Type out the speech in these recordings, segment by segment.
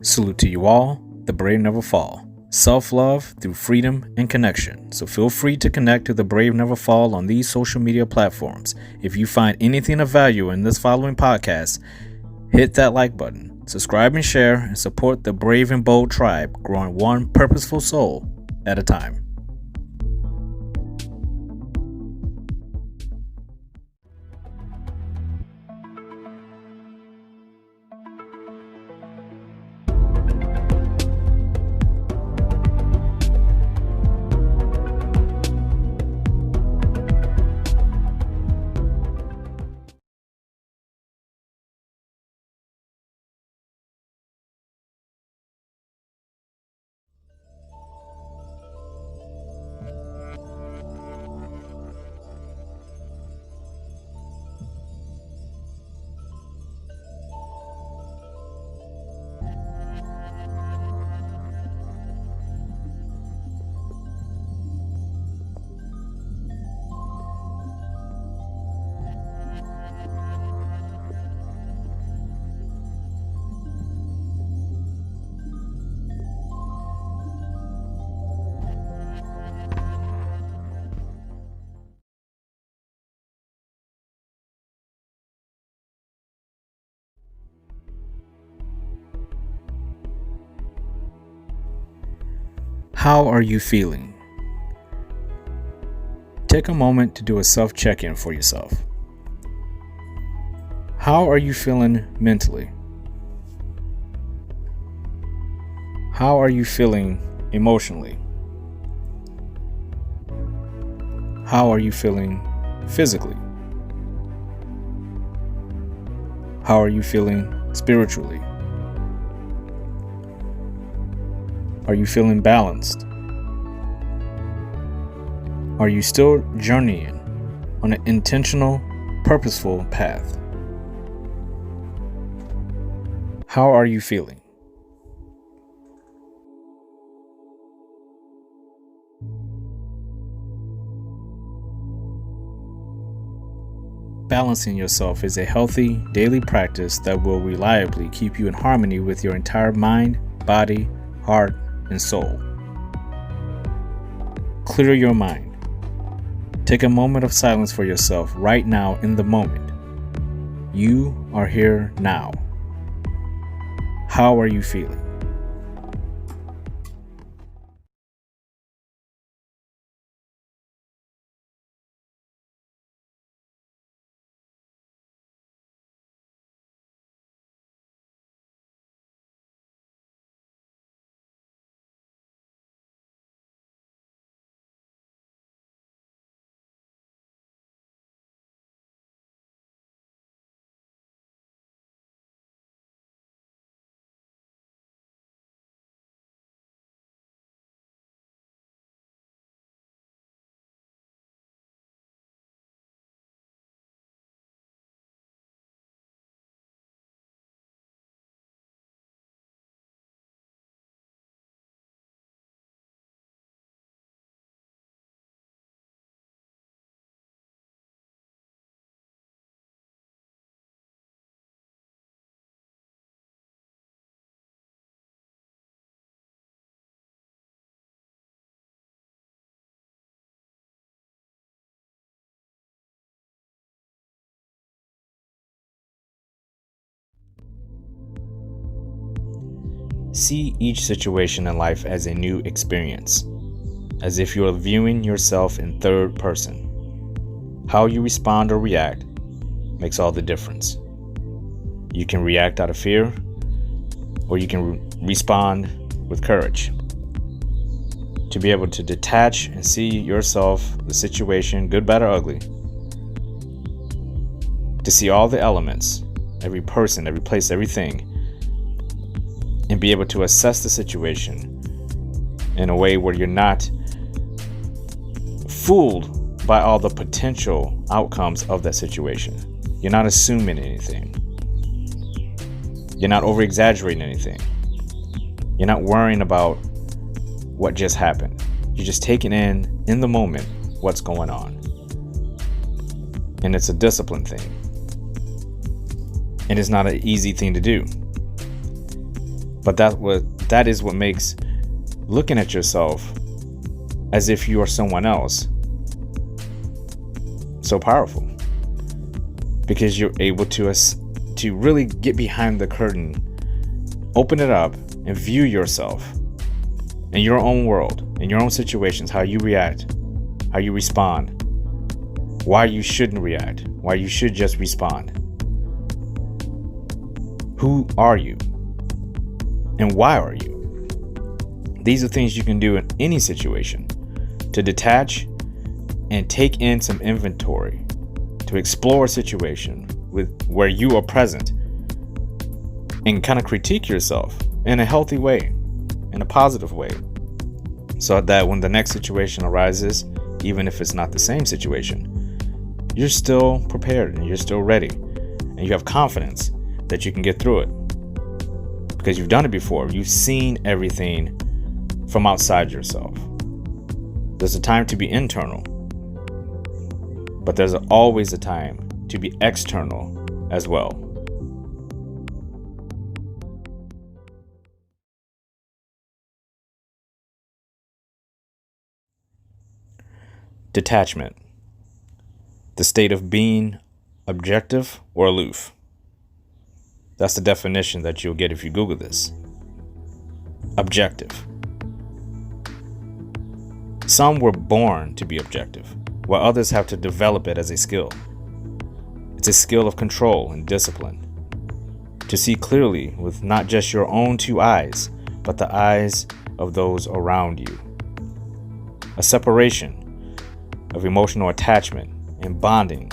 Salute to you all. The brave never fall. Self-love through freedom and connection. So feel free to connect to the brave never fall on these social media platforms. If you find anything of value in this following podcast, hit that like button, subscribe and share, and support the brave and bold tribe growing one purposeful soul at a time. How are you feeling? Take a moment to do a self-check-in for yourself. How are you feeling mentally? How are you feeling emotionally? How are you feeling physically? How are you feeling spiritually? Are you feeling balanced? Are you still journeying on an intentional, purposeful path? How are you feeling? Balancing yourself is a healthy daily practice that will reliably keep you in harmony with your entire mind, body, heart, and soul. Clear your mind. Take a moment of silence for yourself right now in the moment. You are here now. How are you feeling? See each situation in life as a new experience, as if you are viewing yourself in third person. How you respond or react makes all the difference. You can react out of fear, or you can respond with courage. To be able to detach and see yourself, the situation, good, bad, or ugly. To see all the elements, every person, every place, everything, and be able to assess the situation in a way where you're not fooled by all the potential outcomes of that situation. You're not assuming anything. You're not over-exaggerating anything. You're not worrying about what just happened. You're just taking in the moment, what's going on. And it's a discipline thing. And it's not an easy thing to do. But that is what makes looking at yourself as if you are someone else so powerful, because you're able to really get behind the curtain, open it up, and view yourself in your own world, in your own situations, how you react, how you respond, why you shouldn't react, why you should just respond. Who are you? And why are you? These are things you can do in any situation to detach and take in some inventory, to explore a situation where you are present and kind of critique yourself in a healthy way, in a positive way, so that when the next situation arises, even if it's not the same situation, you're still prepared and you're still ready and you have confidence that you can get through it. Because you've done it before. You've seen everything from outside yourself. There's a time to be internal, but there's always a time to be external as well. Detachment. The state of being objective or aloof. That's the definition that you'll get if you Google this. Objective. Some were born to be objective, while others have to develop it as a skill. It's a skill of control and discipline. To see clearly with not just your own two eyes, but the eyes of those around you. A separation of emotional attachment and bonding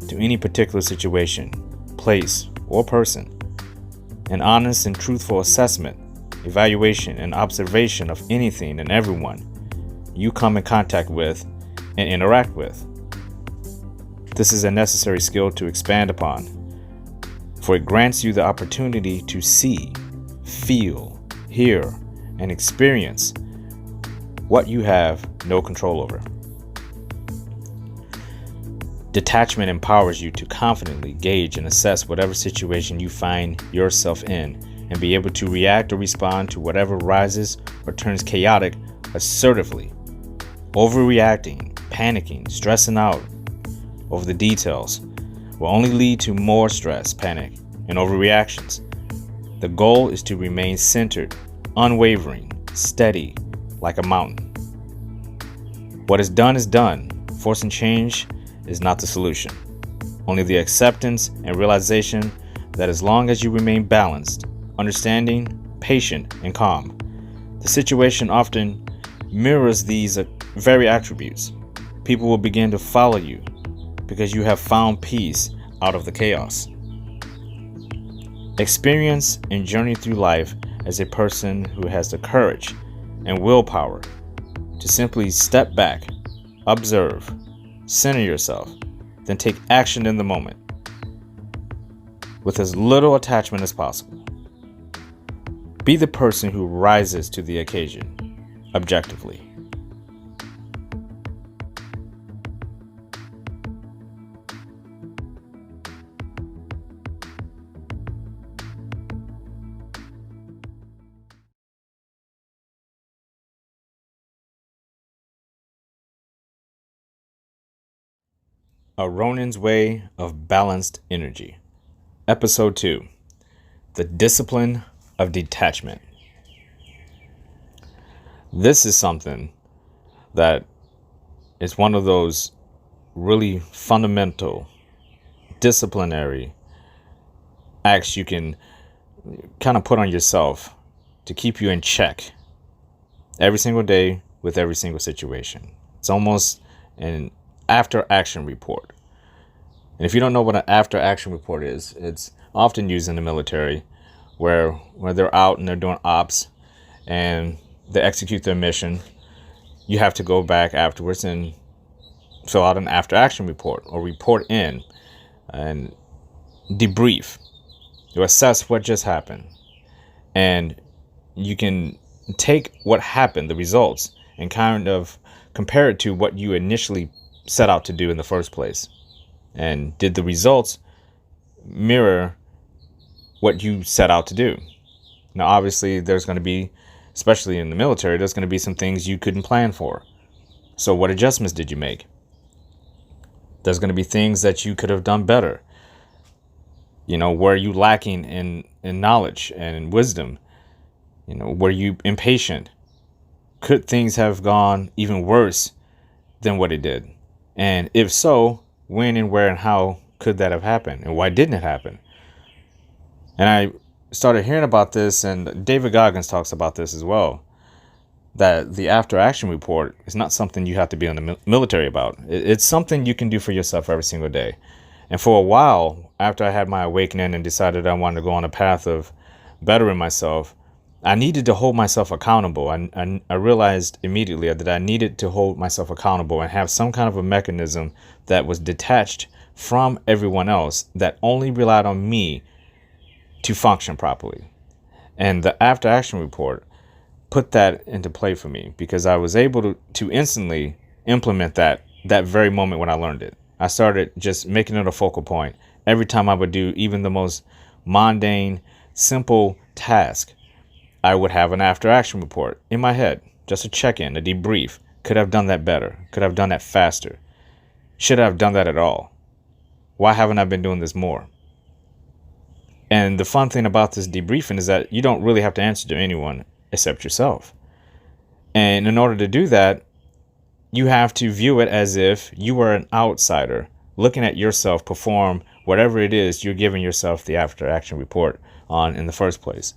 to any particular situation, place, or person. An honest and truthful assessment, evaluation, and observation of anything and everyone you come in contact with and interact with. This is a necessary skill to expand upon, for it grants you the opportunity to see, feel, hear, and experience what you have no control over. Detachment empowers you to confidently gauge and assess whatever situation you find yourself in and be able to react or respond to whatever rises or turns chaotic assertively. Overreacting, panicking, stressing out over the details will only lead to more stress, panic, and overreactions. The goal is to remain centered, unwavering, steady, like a mountain. What is done, forcing change is not the solution. Only the acceptance and realization that as long as you remain balanced, understanding, patient, and calm, the situation often mirrors these very attributes. People will begin to follow you because you have found peace out of the chaos. Experience and journey through life as a person who has the courage and willpower to simply step back, observe, center yourself, then take action in the moment with as little attachment as possible. Be the person who rises to the occasion objectively. A Ronin's Way of Balanced Energy. Episode 2. The Discipline of Detachment. This is something that is one of those really fundamental disciplinary acts you can kind of put on yourself to keep you in check every single day with every single situation. It's almost an after action report. And if you don't know what an after action report is, it's often used in the military where they're out and they're doing ops and they execute their mission. You have to go back afterwards and fill out an after action report or report in and debrief. You assess what just happened. And you can take what happened, the results, and kind of compare it to what you initially set out to do in the first place. And did the results mirror what you set out to do? Now, obviously, there's going to be, especially in the military, there's going to be some things you couldn't plan for. So what adjustments did you make? There's going to be things that you could have done better. Were you lacking in knowledge and wisdom? Were you impatient? Could things have gone even worse than what it did? And if so, when and where and how could that have happened? And why didn't it happen? And I started hearing about this, and David Goggins talks about this as well, that the after action report is not something you have to be in the military about. It's something you can do for yourself every single day. And for a while, after I had my awakening and decided I wanted to go on a path of bettering myself, I needed to hold myself accountable. I realized immediately that I needed to hold myself accountable and have some kind of a mechanism that was detached from everyone else, that only relied on me to function properly. And the after action report put that into play for me, because I was able to instantly implement that very moment when I learned it. I started just making it a focal point. Every time I would do even the most mundane, simple task, I would have an after action report in my head, just a check-in, a debrief. Could I have done that better? Could I have done that faster? Should I have done that at all? Why haven't I been doing this more? And the fun thing about this debriefing is that you don't really have to answer to anyone except yourself. And in order to do that, you have to view it as if you were an outsider looking at yourself perform whatever it is you're giving yourself the after action report on in the first place.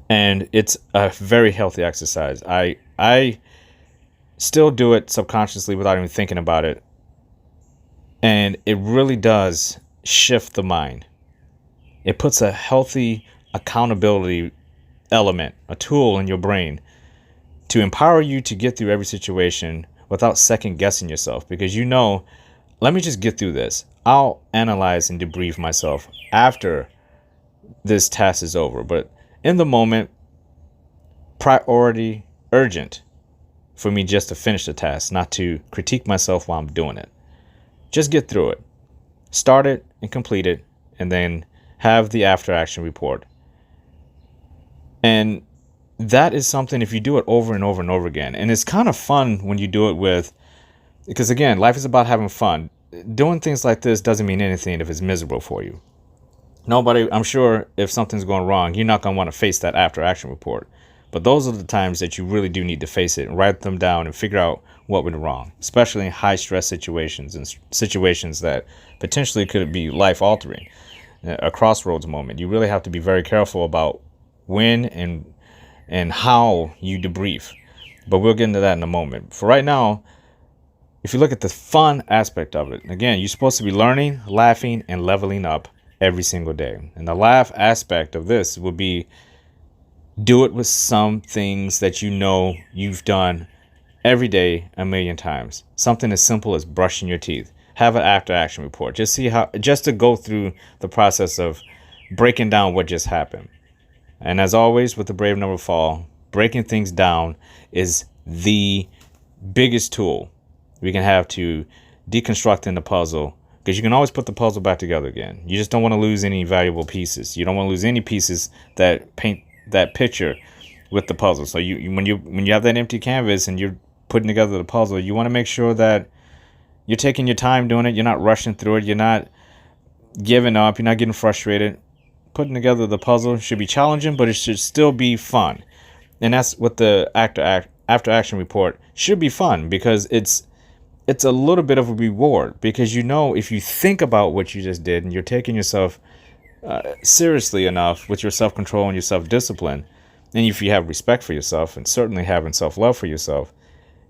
And it's a very healthy exercise. I still do it subconsciously without even thinking about it. And it really does shift the mind. It puts a healthy accountability element, a tool in your brain to empower you to get through every situation without second guessing yourself. Because let me just get through this. I'll analyze and debrief myself after this task is over. But in the moment, priority urgent for me just to finish the task, not to critique myself while I'm doing it. Just get through it. Start it and complete it, and then have the after action report. And that is something, if you do it over and over and over again, and it's kind of fun when you do it because again, life is about having fun. Doing things like this doesn't mean anything if it's miserable for you. I'm sure if something's going wrong, you're not going to want to face that after action report. But those are the times that you really do need to face it and write them down and figure out what went wrong, especially in high stress situations and situations that potentially could be life altering, a crossroads moment. You really have to be very careful about when and how you debrief. But we'll get into that in a moment. For right now, if you look at the fun aspect of it, again, you're supposed to be learning, laughing, and leveling up every single day. And the laugh aspect of this will be, do it with some things that you've done every day a million times. Something as simple as brushing your teeth. Have an after action report. Just to go through the process of breaking down what just happened. And as always with the Brave Never Fall, breaking things down is the biggest tool we can have to deconstructing the puzzle, because you can always put the puzzle back together again. You just don't want to lose any valuable pieces. You don't want to lose any pieces that paint that picture with the puzzle. So when you have that empty canvas and you're putting together the puzzle, you want to make sure that you're taking your time doing it. You're not rushing through it. You're not giving up. You're not getting frustrated. Putting together the puzzle should be challenging, but it should still be fun. And that's what the after action report should be fun, because it's a little bit of a reward, because if you think about what you just did and you're taking yourself seriously enough with your self-control and your self-discipline, and if you have respect for yourself and certainly having self-love for yourself,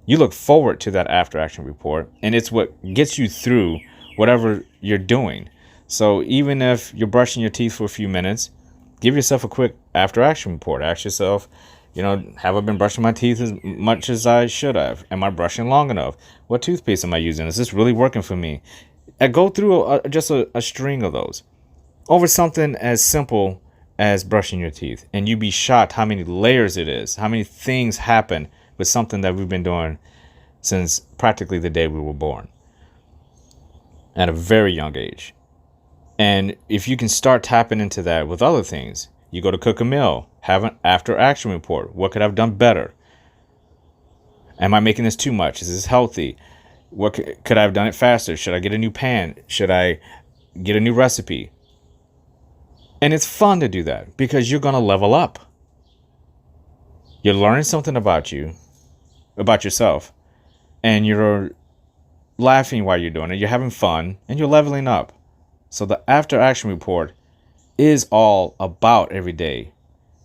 you look forward to that after action report, and it's what gets you through whatever you're doing. So even if you're brushing your teeth for a few minutes, give yourself a quick after action report. Ask yourself, have I been brushing my teeth as much as I should have? Am I brushing long enough? What toothpaste am I using? Is this really working for me? And go through just a string of those over something as simple as brushing your teeth. And you'd be shocked how many layers it is, how many things happen with something that we've been doing since practically the day we were born, at a very young age. And if you can start tapping into that with other things, You go to cook a meal, have an after action report. What could I have done better? Am I making this too much? Is this healthy? What could I have done it faster? Should I get a new pan? Should I get a new recipe? And it's fun to do that because you're going to level up. You're learning something about you, about yourself, and you're laughing while you're doing it. You're having fun and you're leveling up. So the after action report is all about every day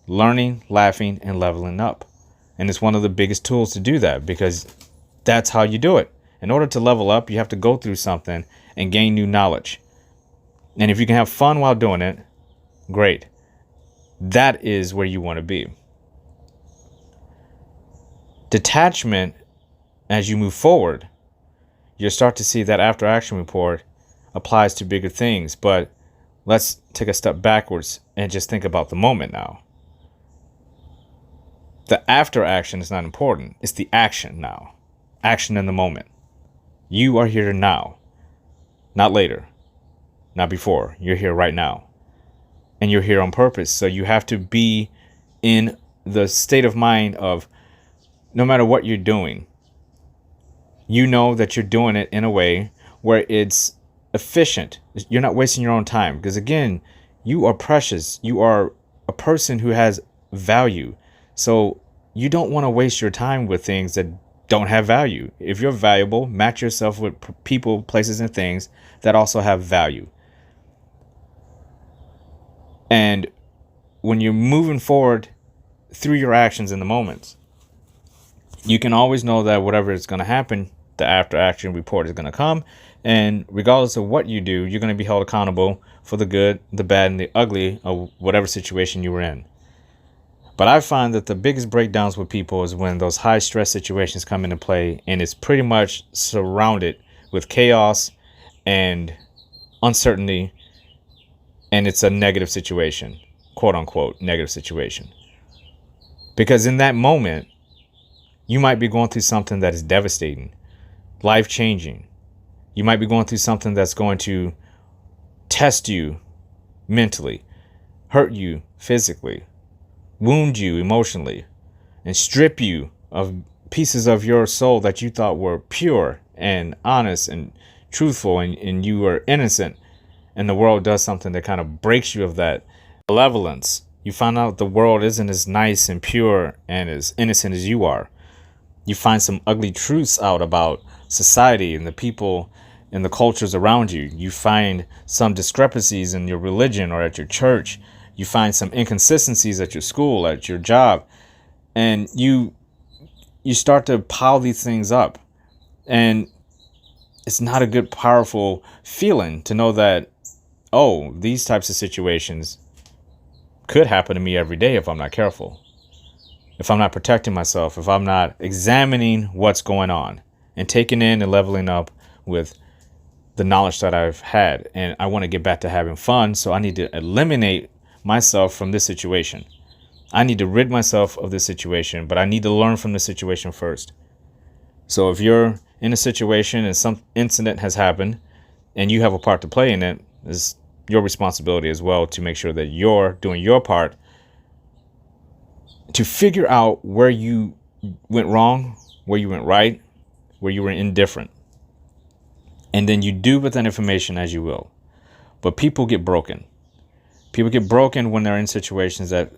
learning, laughing, and leveling up. And it's one of the biggest tools to do that because that's how you do it. In order to level up, you have to go through something and gain new knowledge. And if you can have fun while doing it, great. That is where you want to be. Detachment, as you move forward, you'll start to see that after action report applies to bigger things. But let's take a step backwards and just think about the moment now. The after action is not important. It's the action now. Action in the moment. You are here now, not later, not before. You're here right now. And you're here on purpose. So you have to be in the state of mind of no matter what you're doing, you know that you're doing it in a way where it's efficient. You're not wasting your own time. Because again, you are precious. You are a person who has value. So you don't want to waste your time with things that don't have value. If you're valuable, match yourself with people, places, and things that also have value. And when you're moving forward through your actions in the moments, you can always know that whatever is going to happen, the after action report is going to come. And regardless of what you do, you're going to be held accountable for the good, the bad, and the ugly of whatever situation you were in. But I find that the biggest breakdowns with people is when those high stress situations come into play and it's pretty much surrounded with chaos and uncertainty. And it's a negative situation, quote unquote, negative situation. Because in that moment, you might be going through something that is devastating, life changing. You might be going through something that's going to test you mentally, hurt you physically, wound you emotionally, and strip you of pieces of your soul that you thought were pure and honest and truthful, and you were innocent. And the world does something that kind of breaks you of that malevolence. You find out the world isn't as nice and pure and as innocent as you are. You find some ugly truths out about society and the people and the cultures around you. You find some discrepancies in your religion or at your church. You find some inconsistencies at your school, at your job. And you start to pile these things up. And it's not a good, powerful feeling to know that, oh, these types of situations could happen to me every day if I'm not careful. If I'm not protecting myself, if I'm not examining what's going on and taking in and leveling up with the knowledge that I've had. And I want to get back to having fun. So I need to eliminate myself from this situation. I need to rid myself of this situation, but I need to learn from the situation first. So if you're in a situation and some incident has happened and you have a part to play in it, it's your responsibility as well to make sure that you're doing your part to figure out where you went wrong, where you went right, where you were indifferent. And then you do with that information as you will. But people get broken. People get broken when they're in situations that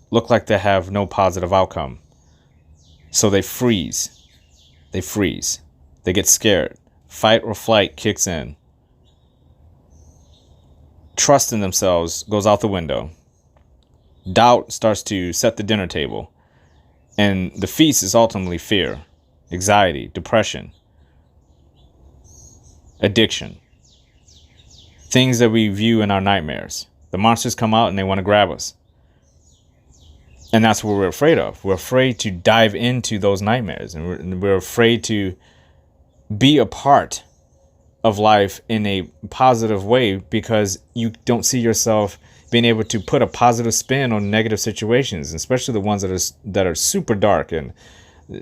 look like they have no positive outcome. So they freeze. They freeze. They get scared. Fight or flight kicks in. Trust in themselves goes out the window. Doubt starts to set the dinner table. And the feast is ultimately fear, anxiety, depression, addiction. Things that we view in our nightmares. The monsters come out and they want to grab us. And that's what we're afraid of. We're afraid to dive into those nightmares. And we're afraid to be a part of life in a positive way because you don't see yourself being able to put a positive spin on negative situations, especially the ones that are super dark and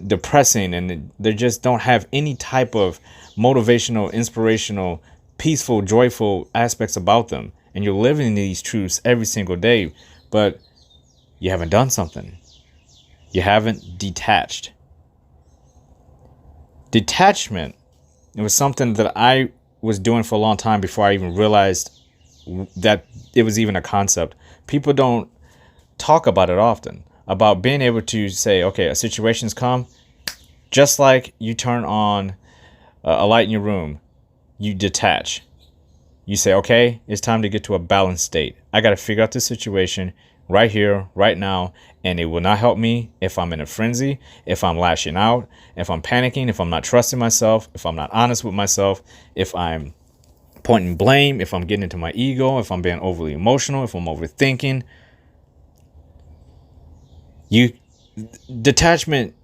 depressing, and they just don't have any type of motivational, inspirational, peaceful, joyful aspects about them. And you're living these truths every single day, but You haven't done something. You haven't detached. Detachment, it was something that I was doing for a long time before I even realized that it was even a concept. People don't talk about it often, about being able to say, okay, a situation's come, just like you turn on a light in your room, you detach. You say, okay, it's time to get to a balanced state. I got to figure out the situation right here, right now, and it will not help me if I'm in a frenzy, if I'm lashing out, if I'm panicking, if I'm not trusting myself, if I'm not honest with myself, if I'm pointing blame, if I'm getting into my ego, if I'm being overly emotional, if I'm overthinking. Detachment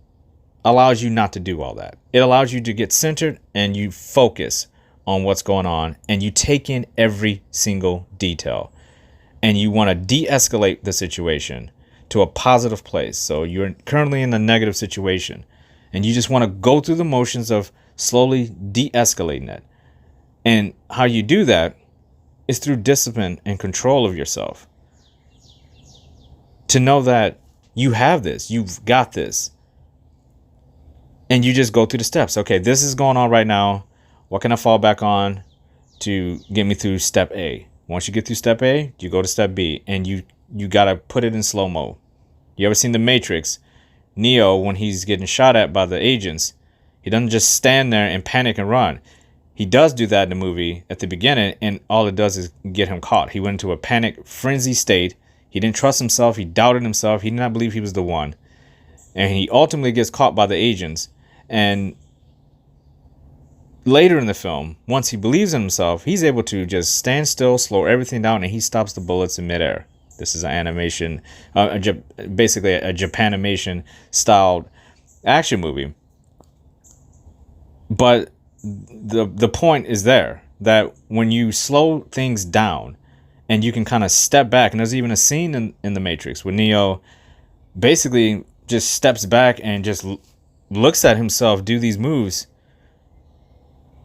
allows you not to do all that. It allows you to get centered and you focus on what's going on and you take in every single detail and you want to de-escalate the situation to a positive place. So you're currently in a negative situation and you just want to go through the motions of slowly de-escalating it. And how you do that is through discipline and control of yourself. To know that you have this, you've got this. And you just go through the steps. Okay, this is going on right now. What can I fall back on to get me through step A? Once you get through step A, you go to step B. And you got to put it in slow-mo. You ever seen The Matrix? Neo, when he's getting shot at by the agents, he doesn't just stand there and panic and run. He does do that in the movie at the beginning, and all it does is get him caught. He went into a panic, frenzy state. He didn't trust himself. He doubted himself. He did not believe he was the one. And he ultimately gets caught by the agents. And later in the film, once he believes in himself, he's able to just stand still, slow everything down, and he stops the bullets in midair. This is an animation, basically a Japanimation styled action movie. But the point is there, that when you slow things down and you can kind of step back, and there's even a scene in The Matrix where Neo basically just steps back and just looks at himself do these moves,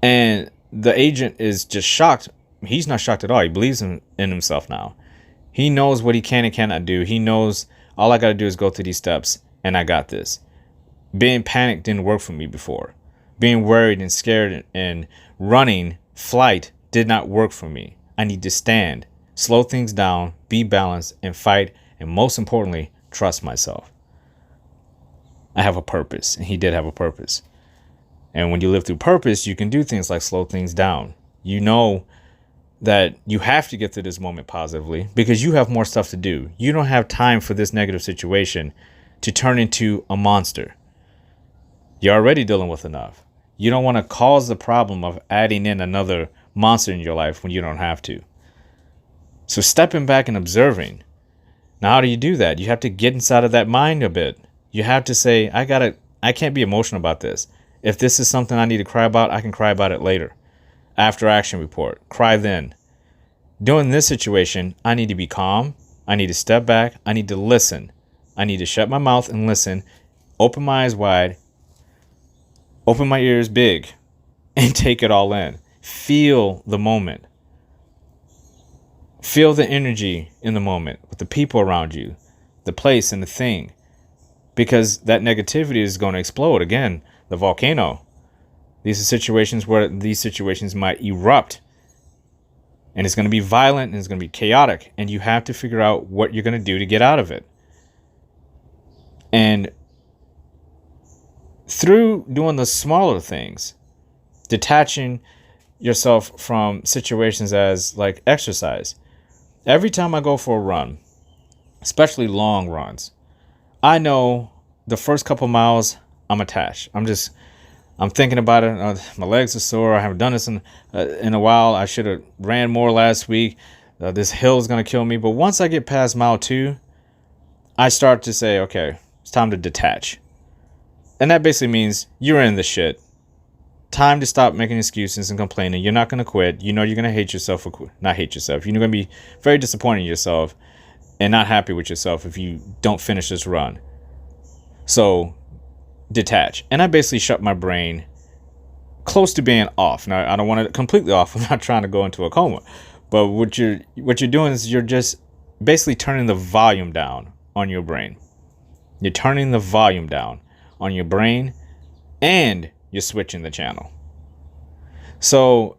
and the agent is just shocked. He's not shocked at all. He believes in himself now. He knows what he can and cannot do. He knows all I got to do is go through these steps and I got this. Being panicked didn't work for me before. Being worried and scared and running, flight did not work for me. I need to stand, slow things down, be balanced, and fight, and most importantly, trust myself. I have a purpose, and he did have a purpose. And when you live through purpose, you can do things like slow things down. You know that you have to get through this moment positively because you have more stuff to do. You don't have time for this negative situation to turn into a monster. You're already dealing with enough. You don't want to cause the problem of adding in another monster in your life when you don't have to. So stepping back and observing. Now, how do you do that? You have to get inside of that mind a bit. You have to say, I can't be emotional about this. If this is something I need to cry about, I can cry about it later. After action report. Cry then. During this situation, I need to be calm. I need to step back. I need to listen. I need to shut my mouth and listen. Open my eyes wide. Open my ears big. And take it all in. Feel the moment. Feel the energy in the moment with the people around you, the place and the thing. Because that negativity is going to explode. Again, the volcano. These are situations where these situations might erupt. And it's going to be violent and it's going to be chaotic. And you have to figure out what you're going to do to get out of it. And through doing the smaller things, detaching yourself from situations as like exercise. Every time I go for a run, especially long runs, I know the first couple miles I'm attached. I'm thinking about it. My legs are sore. I haven't done this in a while. I should have ran more last week. This hill is going to kill me. But once I get past mile 2, I start to say, okay, it's time to detach. And that basically means you're in the shit. Time to stop making excuses and complaining. You're not going to quit. You know you're going to hate yourself. Not hate yourself. You're going to be very disappointed in yourself and not happy with yourself if you don't finish this run. So detach. And I basically shut my brain close to being off. Now, I don't want it completely off. I'm not trying to go into a coma. But what you're doing is you're just basically turning the volume down on your brain. You're turning the volume down on your brain, and you're switching the channel. So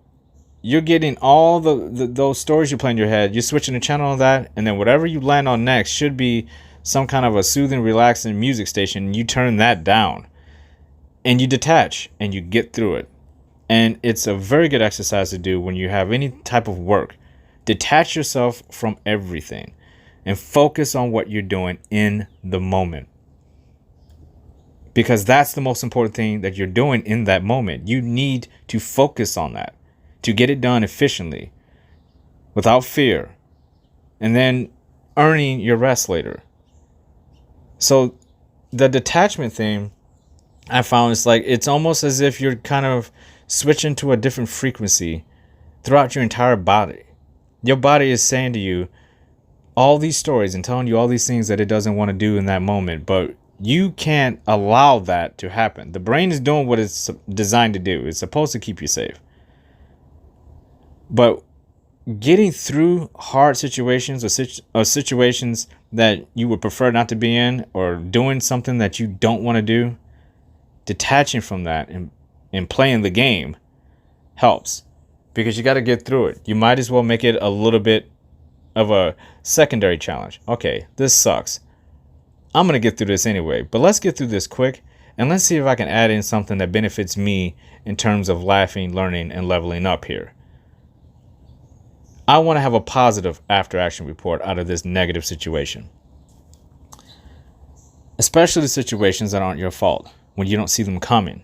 you're getting all those stories you play in your head. You're switching the channel on that, and then whatever you land on next should be some kind of a soothing, relaxing music station. You turn that down, and you detach, and you get through it. And it's a very good exercise to do when you have any type of work. Detach yourself from everything and focus on what you're doing in the moment. Because that's the most important thing that you're doing in that moment. You need to focus on that to get it done efficiently, without fear, and then earning your rest later. So the detachment thing, I found, is like, it's almost as if you're kind of switching to a different frequency throughout your entire body. Your body is saying to you all these stories and telling you all these things that it doesn't want to do in that moment, but you can't allow that to happen. The brain is doing what it's designed to do. It's supposed to keep you safe. But getting through hard situations or situations that you would prefer not to be in, or doing something that you don't want to do, detaching from that and playing the game helps, because you got to get through it. You might as well make it a little bit of a secondary challenge. Okay, this sucks. I'm going to get through this anyway, but let's get through this quick, and let's see if I can add in something that benefits me in terms of laughing, learning, and leveling up here. I want to have a positive after action report out of this negative situation. Especially the situations that aren't your fault, when you don't see them coming.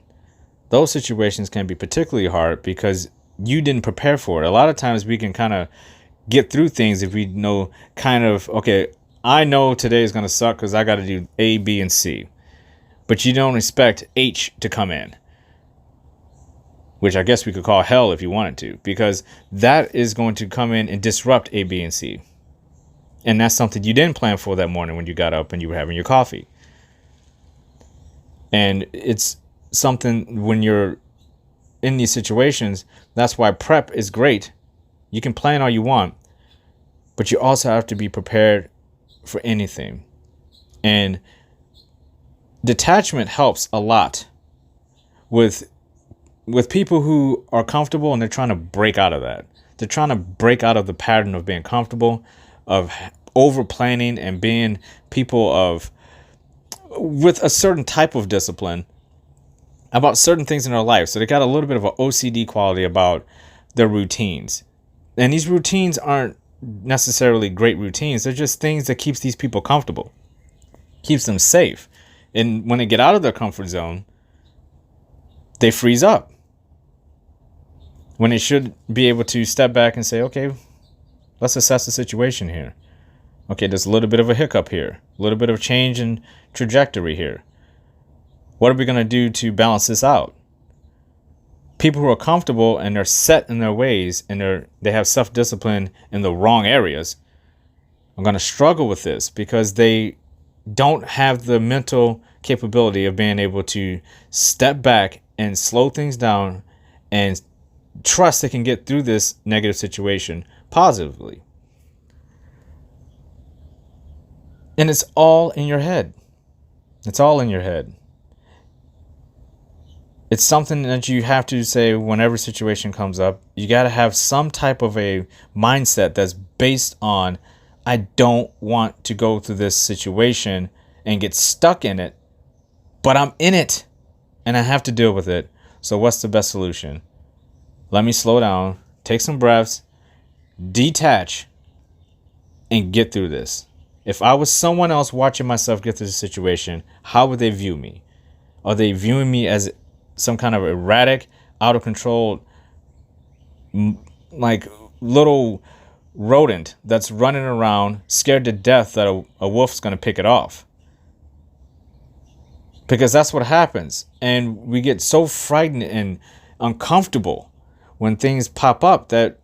Those situations can be particularly hard because you didn't prepare for it. A lot of times we can kind of get through things if we know kind of, okay, I know today is going to suck because I got to do A, B, and C. But you don't expect H to come in, which I guess we could call hell if you wanted to, because that is going to come in and disrupt A, B, and C. And that's something you didn't plan for that morning when you got up and you were having your coffee. And it's something, when you're in these situations, that's why prep is great. You can plan all you want, but you also have to be prepared for anything. And detachment helps a lot with people who are comfortable and they're trying to break out of that. They're trying to break out of the pattern of being comfortable, of over planning, and being people with a certain type of discipline about certain things in their life. So they got a little bit of an OCD quality about their routines. And these routines aren't necessarily great routines. They're just things that keeps these people comfortable, keeps them safe. And when they get out of their comfort zone, they freeze up, when they should be able to step back and say, okay, let's assess the situation here. Okay, there's a little bit of a hiccup here, a little bit of change in trajectory here. What are we going to do to balance this out? People who are comfortable and they're set in their ways and they have self-discipline in the wrong areas are going to struggle with this, because they don't have the mental capability of being able to step back and slow things down and trust they can get through this negative situation positively. And it's all in your head. It's all in your head. It's something that you have to say whenever situation comes up. You got to have some type of a mindset that's based on, I don't want to go through this situation and get stuck in it, but I'm in it and I have to deal with it. So what's the best solution? Let me slow down, take some breaths, detach, and get through this. If I was someone else watching myself get through the situation, how would they view me? Are they viewing me as some kind of erratic, out of control, like little rodent that's running around scared to death that a wolf's going to pick it off? Because that's what happens. And we get so frightened and uncomfortable when things pop up that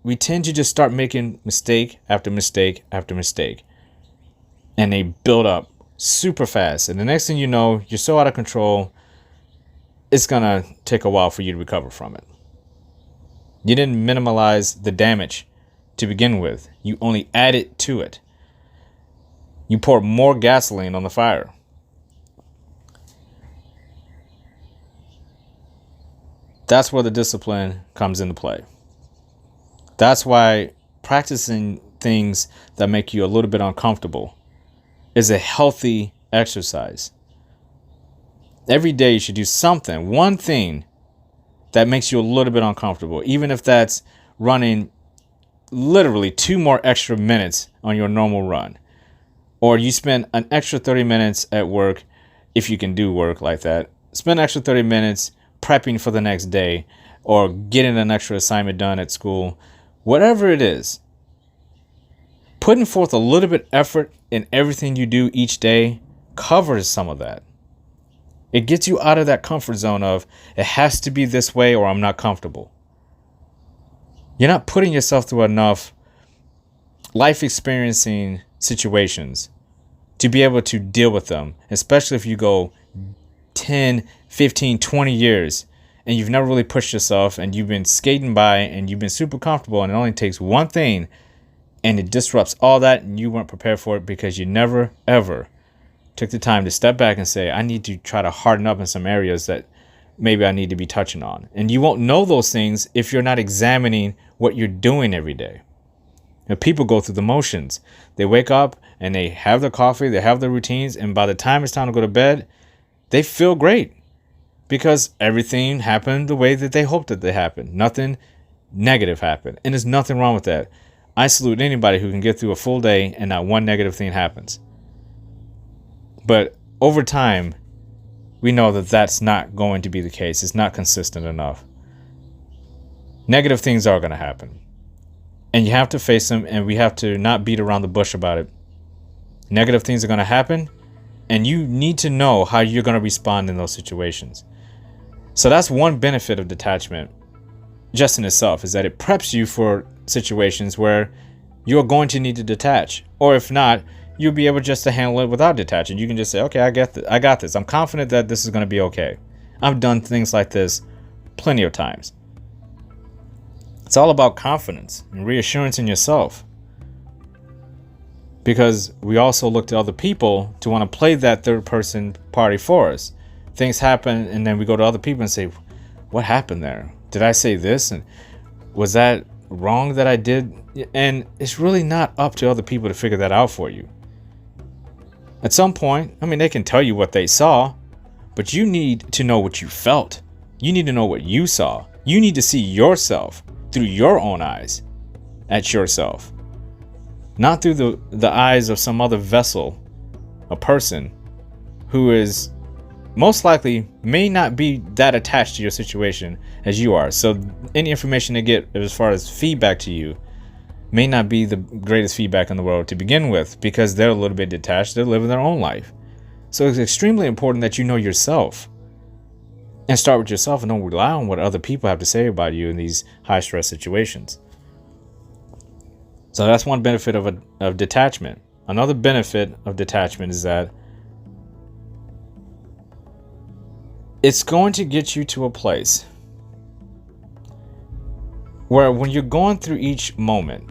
we tend to just start making mistake after mistake after mistake. And they build up super fast. And the next thing you know, you're so out of control, it's going to take a while for you to recover from it. You didn't minimize the damage to begin with. You only added to it. You pour more gasoline on the fire. That's where the discipline comes into play. That's why practicing things that make you a little bit uncomfortable is a healthy exercise. Every day you should do something, one thing that makes you a little bit uncomfortable, even if that's running literally 2 more extra minutes on your normal run. Or you spend an extra 30 minutes at work, if you can do work like that. Spend an extra 30 minutes prepping for the next day, or getting an extra assignment done at school. Whatever it is, putting forth a little bit of effort in everything you do each day covers some of that. It gets you out of that comfort zone of, it has to be this way or I'm not comfortable. You're not putting yourself through enough life experiencing situations to be able to deal with them, especially if you go 10, 15, 20 years and you've never really pushed yourself and you've been skating by and you've been super comfortable, and it only takes one thing and it disrupts all that and you weren't prepared for it because you never ever took the time to step back and say, I need to try to harden up in some areas that maybe I need to be touching on. And you won't know those things if you're not examining what you're doing every day. And people go through the motions. They wake up and they have their coffee, they have their routines, and by the time it's time to go to bed, they feel great because everything happened the way that they hoped that they happened. Nothing negative happened. And there's nothing wrong with that. I salute anybody who can get through a full day and not one negative thing happens. But over time, we know that that's not going to be the case. It's not consistent enough. Negative things are going to happen. And you have to face them, and we have to not beat around the bush about it. Negative things are going to happen, and you need to know how you're going to respond in those situations. So that's one benefit of detachment, just in itself, is that it preps you for situations where you're going to need to detach. Or if not, you'll be able just to handle it without detaching. You can just say, okay, I got this. I'm confident that this is going to be okay. I've done things like this plenty of times. It's all about confidence and reassurance in yourself. Because we also look to other people to want to play that third person party for us. Things happen and then we go to other people and say, what happened there? Did I say this? And was that wrong that I did? And it's really not up to other people to figure that out for you. At some point, they can tell you what they saw, but you need to know what you felt. You need to know what you saw. You need to see yourself through your own eyes at yourself, not through the eyes of some other vessel, a person who is most likely may not be that attached to your situation as you are. So any information they get as far as feedback to you may not be the greatest feedback in the world to begin with, because they're a little bit detached. They're living their own life. So it's extremely important that you know yourself and start with yourself, and don't rely on what other people have to say about you in these high stress situations. So that's one benefit of detachment. Another benefit of detachment is that it's going to get you to a place where when you're going through each moment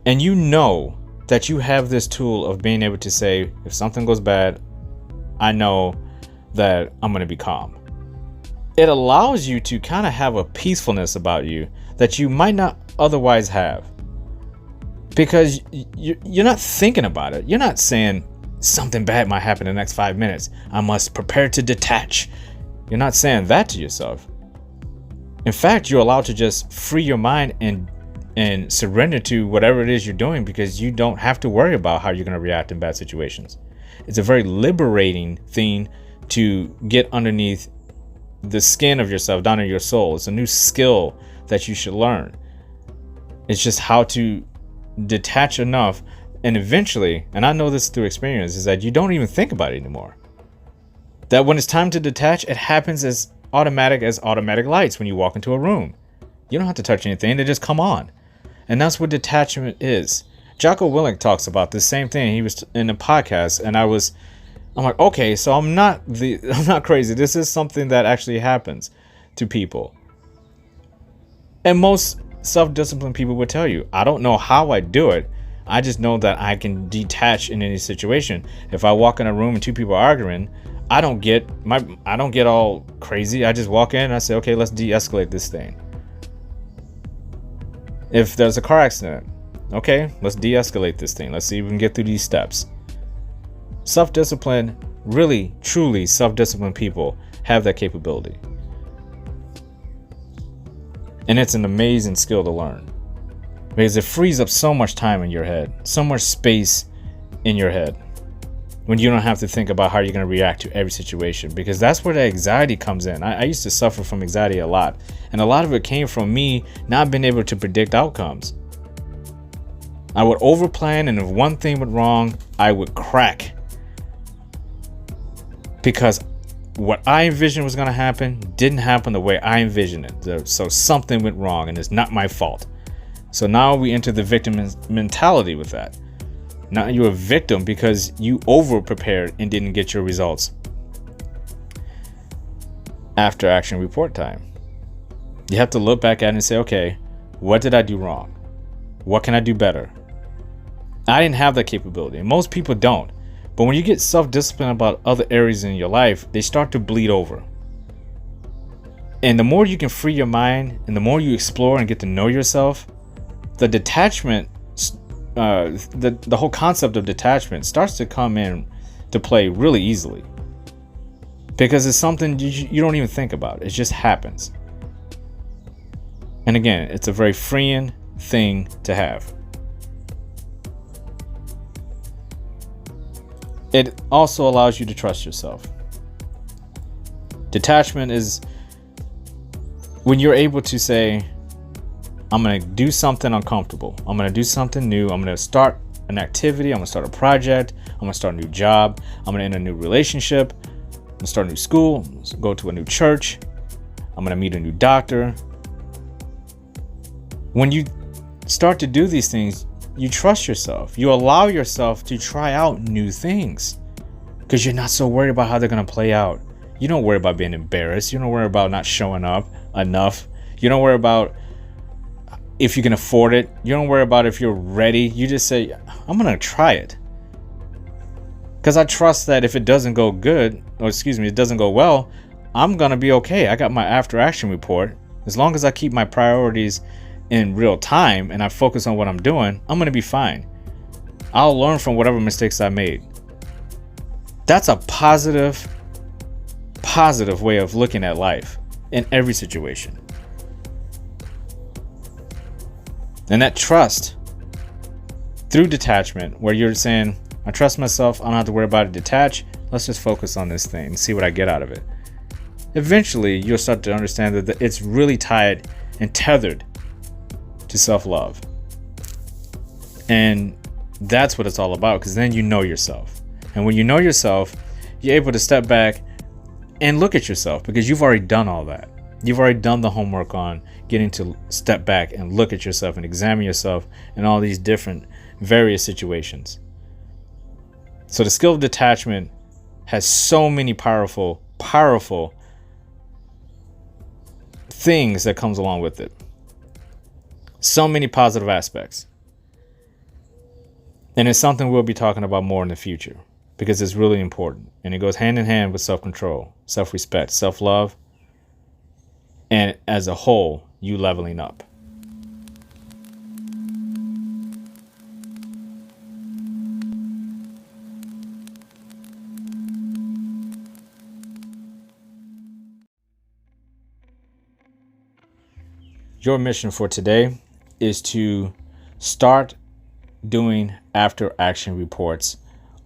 and you know that you have this tool of being able to say, if something goes bad, I know that I'm going to be calm. It allows you to kind of have a peacefulness about you that you might not otherwise have. Because you're not thinking about it. You're not saying something bad might happen in the next 5 minutes. I must prepare to detach. You're not saying that to yourself. In fact, you're allowed to just free your mind and surrender to whatever it is you're doing, because you don't have to worry about how you're going to react in bad situations. It's a very liberating thing to get underneath the skin of yourself, down in your soul. It's a new skill that you should learn. It's just how to detach enough, and eventually, and I know this through experience, is that you don't even think about it anymore. That when it's time to detach, it happens as automatic lights when you walk into a room. You don't have to touch anything, they just come on. And that's what detachment is. Jocko Willink talks about the same thing. He was in a podcast, and I'm like, okay, so I'm not crazy. This is something that actually happens to people. And most self-disciplined people would tell you, I don't know how I do it. I just know that I can detach in any situation. If I walk in a room and two people are arguing, I don't get all crazy. I just walk in and I say, okay, let's de-escalate this thing. If there's a car accident, okay, let's de-escalate this thing. Let's see if we can get through these steps. Self-discipline, really, truly self-disciplined people have that capability. And it's an amazing skill to learn, because it frees up so much time in your head, so much space in your head, when you don't have to think about how you're going to react to every situation, because that's where the anxiety comes in. I used to suffer from anxiety a lot, and a lot of it came from me not being able to predict outcomes. I would overplan, and if one thing went wrong, I would crack, because what I envisioned was going to happen didn't happen the way I envisioned it. So something went wrong, and it's not my fault. So now we enter the victim mentality with that. Now you're a victim because you over prepared and didn't get your results. After action report time, you have to look back at it and say, okay, what did I do wrong? What can I do better? I didn't have that capability, and most people don't. But when you get self-disciplined about other areas in your life, they start to bleed over. And the more you can free your mind, and the more you explore and get to know yourself, the detachment, the whole concept of detachment starts to come in to play really easily. Because it's something you don't even think about. It just happens. And again, it's a very freeing thing to have. It also allows you to trust yourself. Detachment is when you're able to say, I'm going to do something uncomfortable. I'm going to do something new. I'm going to start an activity. I'm going to start a project. I'm going to start a new job. I'm going to enter a new relationship. I'm going to start a new school. Go to a new church. I'm going to meet a new doctor. When you start to do these things, you trust yourself. You allow yourself to try out new things because you're not so worried about how they're going to play out. You don't worry about being embarrassed. You don't worry about not showing up enough. You don't worry about if you can afford it. You don't worry about if you're ready. You just say, I'm going to try it. Because I trust that if it doesn't go good, it doesn't go well, I'm going to be okay. I got my after action report. As long as I keep my priorities in real time and I focus on what I'm doing, I'm going to be fine. I'll learn from whatever mistakes I made. That's a positive way of looking at life in every situation. And that trust through detachment, where you're saying, I trust myself, I don't have to worry about it, detach, let's just focus on this thing and see what I get out of it. Eventually, you'll start to understand that it's really tied and tethered to self-love. And that's what it's all about, because then you know yourself. And when you know yourself, you're able to step back and look at yourself, because you've already done all that. You've already done the homework on getting to step back and look at yourself and examine yourself in all these different various situations. So the skill of detachment has so many powerful things that comes along with it. So many positive aspects. And it's something we'll be talking about more in the future, because it's really important. And it goes hand in hand with self-control, self-respect, self-love, and as a whole, you leveling up. Your mission for today is to start doing after action reports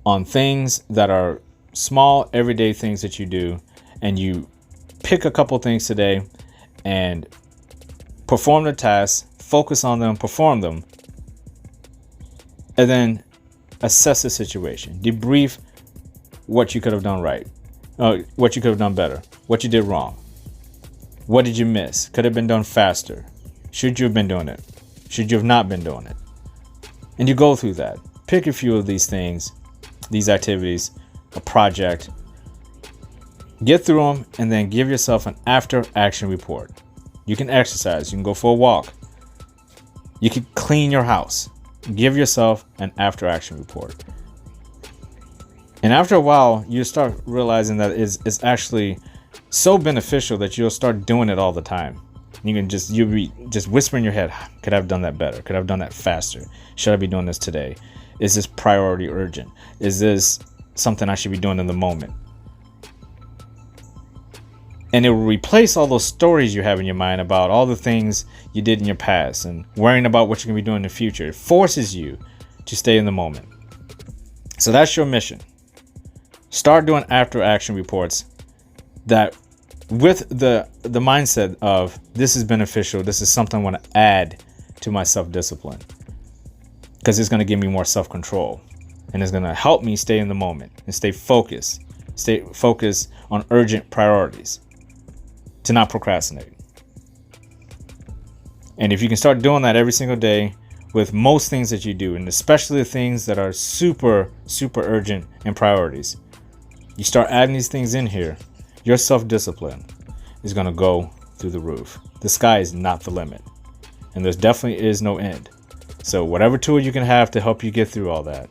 on things that are small, everyday things that you do, and you pick a couple things today and perform the tasks, focus on them, perform them, and then assess the situation. Debrief what you could have done right, what you could have done better, what you did wrong. What did you miss? Could have been done faster. Should you have been doing it? Should you have not been doing it? And you go through that. Pick a few of these things, these activities, a project. Get through them and then give yourself an after action report. You can exercise. You can go for a walk. You can clean your house. give yourself an after action report. And after a while, you start realizing that it's actually so beneficial that you'll start doing it all the time. You'll be just whispering in your head, could I have done that better? Could I have done that faster? Should I be doing this today? Is this priority urgent? Is this something I should be doing in the moment? And it will replace all those stories you have in your mind about all the things you did in your past and worrying about what you're going to be doing in the future. It forces you to stay in the moment. So that's your mission. Start doing after action reports that with the mindset of this is beneficial. This is something I want to add to my self-discipline because it's going to give me more self-control and it's going to help me stay in the moment and stay focused on urgent priorities to not procrastinate. And if you can start doing that every single day with most things that you do, and especially the things that are super, super urgent and priorities, you start adding these things in here, your self-discipline is going to go through the roof. The sky is not the limit. And there definitely is no end. So whatever tool you can have to help you get through all that,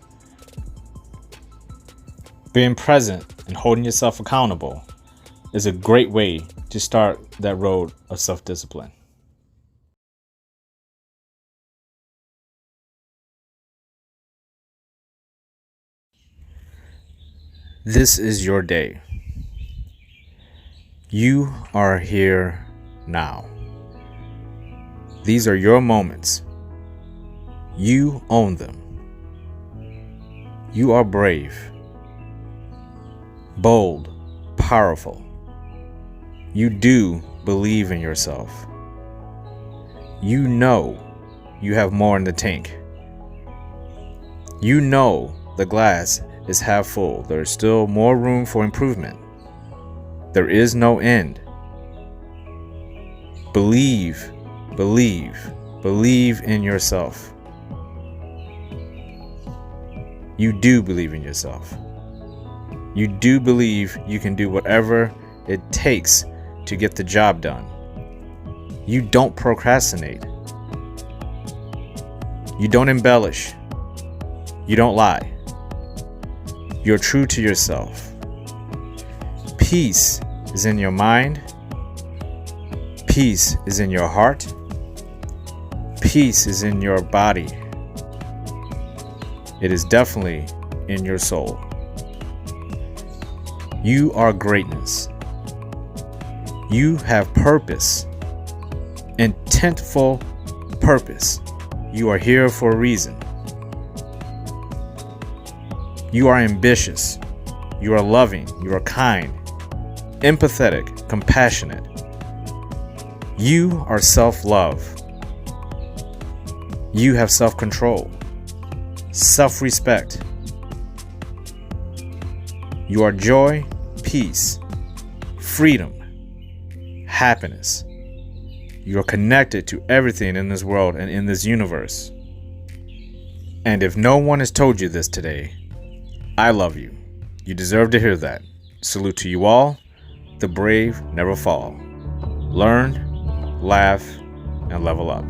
being present and holding yourself accountable is a great way to start that road of self-discipline. This is your day. You are here now. These are your moments. You own them. You are brave, bold, powerful. You do believe in yourself. You know you have more in the tank. You know the glass is half full. There is still more room for improvement. There is no end. Believe in yourself. You do believe in yourself. You do believe you can do whatever it takes to get the job done. You don't procrastinate. You don't embellish. You don't lie. You're true to yourself. Peace is in your mind. Peace is in your heart. Peace is in your body. It is definitely in your soul. You are greatness. You have purpose. Intentful purpose. You are here for a reason. You are ambitious. You are loving. You are kind, empathetic, compassionate. You are self-love. You have self-control, self-respect. You are joy, peace, freedom, happiness. You are connected to everything in this world and in this universe. And if no one has told you this today, I love you. You deserve to hear that. Salute to you all. The brave never fall. Learn, laugh, and level up.